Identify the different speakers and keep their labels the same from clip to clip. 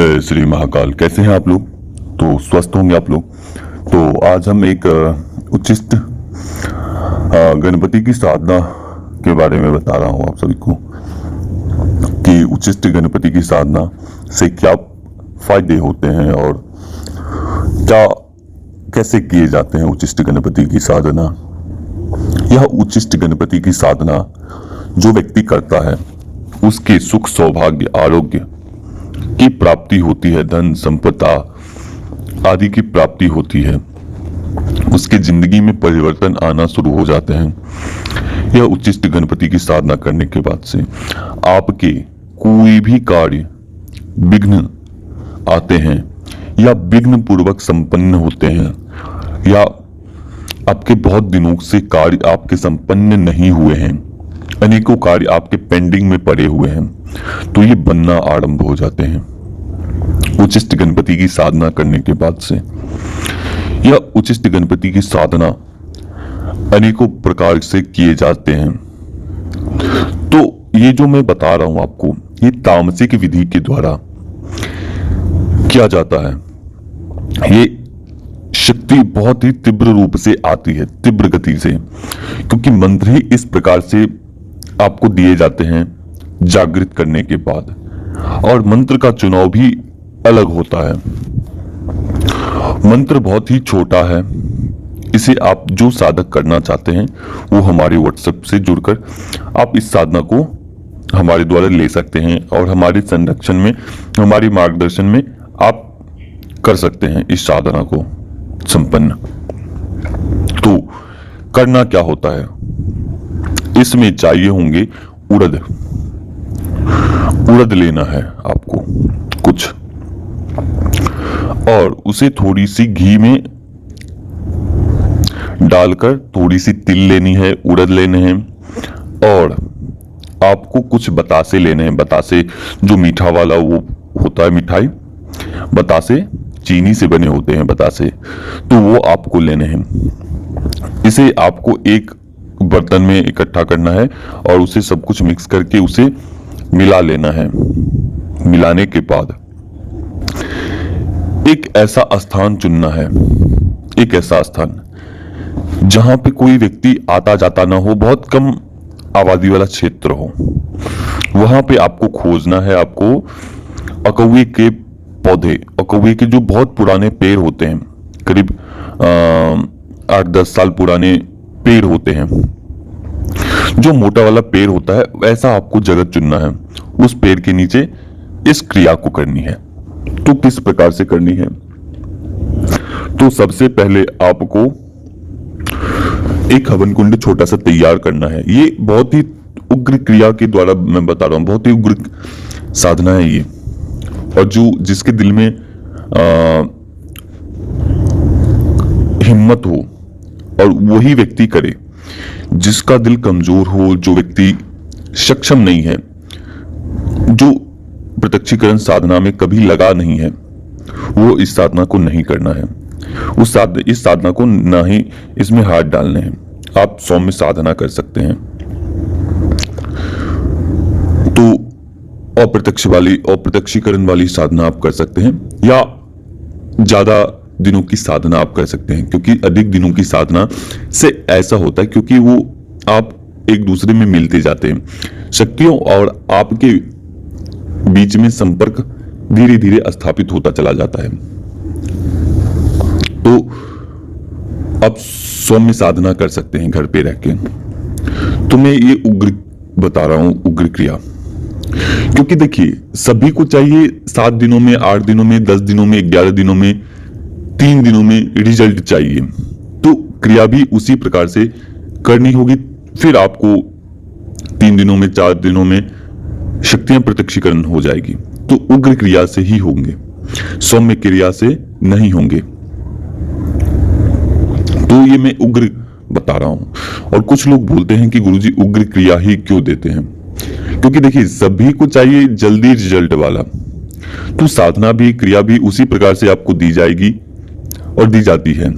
Speaker 1: जय श्री महाकाल। कैसे हैं आप लोग? तो स्वस्थ होंगे आप लोग। तो आज हम एक उच्चिष्ट गणपति की साधना के बारे में बता रहा हूं आप सभी को कि उच्चिष्ट गणपति की साधना से क्या फायदे होते हैं और क्या कैसे किए जाते हैं उच्चिष्ट गणपति की साधना। यह उच्चिष्ट गणपति की साधना जो व्यक्ति करता है उसके सुख, सौभाग्य, आरोग्य की प्राप्ति होती है, धन संपदा आदि की प्राप्ति होती है, उसके जिंदगी में परिवर्तन आना शुरू हो जाते हैं। यह उच्चिष्ट गणपति की साधना करने के बाद से आपके कोई भी कार्य विघ्न आते हैं या विघ्न पूर्वक संपन्न होते हैं, या आपके बहुत दिनों से कार्य आपके संपन्न नहीं हुए हैं, अनेकों कार्य आपके पेंडिंग में पड़े हुए हैं, तो ये बनना आरंभ हो जाते हैं उच्चिष्ट गणपति की साधना करने के बाद से। यह उच्चिष्ट गणपति की साधना अनेकों प्रकार से किए जाते हैं। तो ये जो मैं बता रहा हूं आपको, ये तामसिक विधि के द्वारा किया जाता है। ये शक्ति बहुत ही तीव्र रूप से आती है, तीव्र गति से, क्योंकि मंत्र ही इस प्रकार से आपको दिए जाते हैं जागृत करने के बाद, और मंत्र का चुनाव भी अलग होता है। मंत्र बहुत ही छोटा है, इसे आप जो साधक करना चाहते हैं वो हमारे व्हाट्सएप से जुड़कर आप इस साधना को हमारे द्वारा ले सकते हैं और हमारे संरक्षण में, हमारी मार्गदर्शन में आप कर सकते हैं इस साधना को संपन्न। तो करना क्या होता है, इसमें चाहिए होंगे उड़द लेना है आपको कुछ, और उसे थोड़ी सी घी में डालकर थोड़ी सी तिल लेनी है, उड़द लेने हैं, और आपको कुछ बतासे लेने हैं। बतासे जो मीठा वाला वो होता है मिठाई, बतासे चीनी से बने होते हैं बतासे, तो वो आपको लेने हैं। इसे आपको एक बर्तन में इकट्ठा करना है और उसे सब कुछ मिक्स करके उसे मिला लेना है। मिलाने के बाद एक ऐसा स्थान चुनना है, एक ऐसा स्थान जहां पे कोई व्यक्ति आता जाता ना हो, बहुत कम आबादी वाला क्षेत्र हो। वहां पे आपको खोजना है, आपको अकौवे के पौधे, अकौवे के जो बहुत पुराने पेड़ होते हैं, करीब 8-10 साल पुराने पेड़ होते हैं, जो मोटा वाला पेड़ होता है, वैसा आपको जगह चुनना है। उस पेड़ के नीचे इस क्रिया को करनी है। तो किस प्रकार से करनी है? तो सबसे पहले आपको एक हवन कुंड छोटा सा तैयार करना है। ये बहुत ही उग्र क्रिया के द्वारा मैं बता रहा हूं, बहुत ही उग्र साधना है ये, और जो जिसके दिल में हिम्मत हो और वही व्यक्ति करे, जिसका दिल कमजोर हो, जो व्यक्ति सक्षम नहीं है, जो प्रत्यक्षीकरण साधना में कभी लगा नहीं है, वो इस साधना को नहीं करना है। इस साधना को ना ही इसमें हाथ डालने हैं। आप सौम्य साधना कर सकते हैं। तो अप्रत्यक्षीकरण वाली साधना आप कर सकते हैं, या ज्यादा दिनों की साधना आप कर सकते हैं, क्योंकि अधिक दिनों की साधना से ऐसा होता है क्योंकि वो आप एक दूसरे में मिलते जाते हैं। शक्तियों और आपके बीच में संपर्क धीरे धीरे स्थापित होता चला जाता है। तो आप सौम्य साधना कर सकते हैं घर पे रह के। तो मैं ये उग्र बता रहा हूं, उग्र क्रिया, क्योंकि देखिए सभी को चाहिए 7 दिनों में, 8 दिनों में, 10 दिनों में, 11 दिनों में, 3 दिनों में रिजल्ट चाहिए। तो क्रिया भी उसी प्रकार से करनी होगी। फिर आपको 3 दिनों में, 4 दिनों में शक्तियां प्रत्यक्षीकरण हो जाएगी। तो उग्र क्रिया से ही होंगे, सौम्य क्रिया से नहीं होंगे। तो ये मैं उग्र बता रहा हूं। और कुछ लोग बोलते हैं कि गुरुजी उग्र क्रिया ही क्यों देते हैं? क्योंकि देखिए सभी को चाहिए जल्दी रिजल्ट वाला, तो साधना भी, क्रिया भी उसी प्रकार से आपको दी जाएगी और दी जाती है।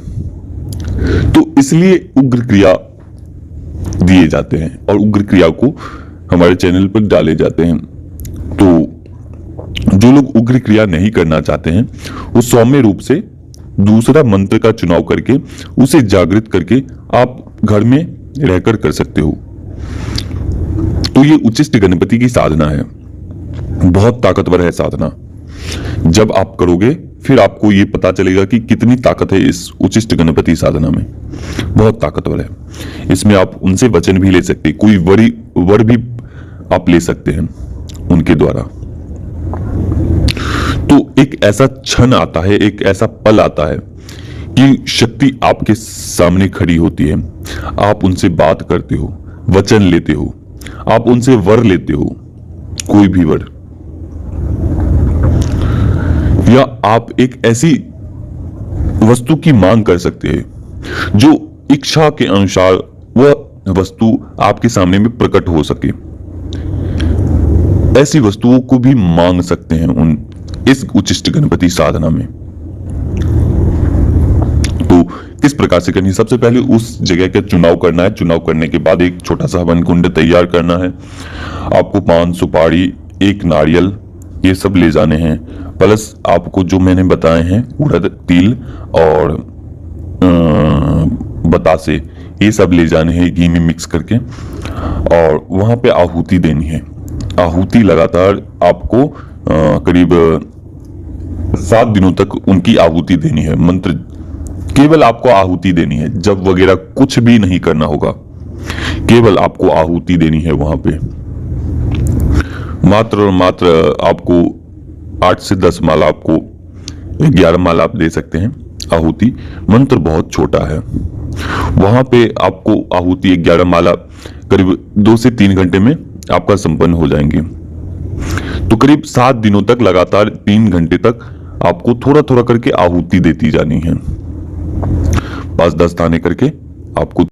Speaker 1: तो इसलिए उग्र क्रिया दिए जाते हैं और उग्र क्रिया को हमारे चैनल पर डाले जाते हैं। तो जो लोग उग्र क्रिया नहीं करना चाहते हैं वो सौम्य रूप से दूसरा मंत्र का चुनाव करके उसे जागृत करके आप घर में रहकर कर सकते हो। तो ये उच्चिष्ट गणपति की साधना है, बहुत ताकतवर है साधना। जब आप करोगे फिर आपको ये पता चलेगा कि कितनी ताकत है इस उच्चिष्ट गणपति साधना में, बहुत ताकतवर है। इसमें आप उनसे वचन भी ले सकते, कोई वर भी आप ले सकते हैं उनके द्वारा। तो एक ऐसा क्षण आता है, एक ऐसा पल आता है कि शक्ति आपके सामने खड़ी होती है, आप उनसे बात करते हो, वचन लेते हो, आप उनसे वर लेते हो, कोई भी वर, या आप एक ऐसी वस्तु की मांग कर सकते हैं जो इच्छा के अनुसार वह वस्तु आपके सामने में प्रकट हो सके। ऐसी वस्तुओं को भी मांग सकते हैं इस उच्चिष्ट गणपति साधना में। तो किस प्रकार से करनी है? सबसे पहले उस जगह का चुनाव करना है। चुनाव करने के बाद एक छोटा सा हवन कुंड तैयार करना है। आपको पान, सुपारी, एक नारियल, ये सब ले जाने हैं। प्लस आपको जो मैंने बताए हैं उड़द, तिल और बतासे, ये सब ले जाने हैं घी में मिक्स करके, और वहां पे आहुति देनी है। आहुति लगातार आपको करीब 7 दिनों तक उनकी आहुति देनी है। मंत्र केवल आपको आहुति देनी है, जप वगैरह कुछ भी नहीं करना होगा, केवल आपको आहुति देनी है। वहां पे मात्र और मात्र आपको 8 से 10 माला, आपको 11 माला आप दे सकते हैं आहुति। मंत्र बहुत छोटा है। वहां पे आपको आहुति 11 माला करीब 2 से 3 घंटे में आपका संपन्न हो जाएंगे। तो करीब 7 दिनों तक लगातार 3 घंटे तक आपको थोड़ा थोड़ा करके आहुति देती जानी है। 5-10 दाने करके आपको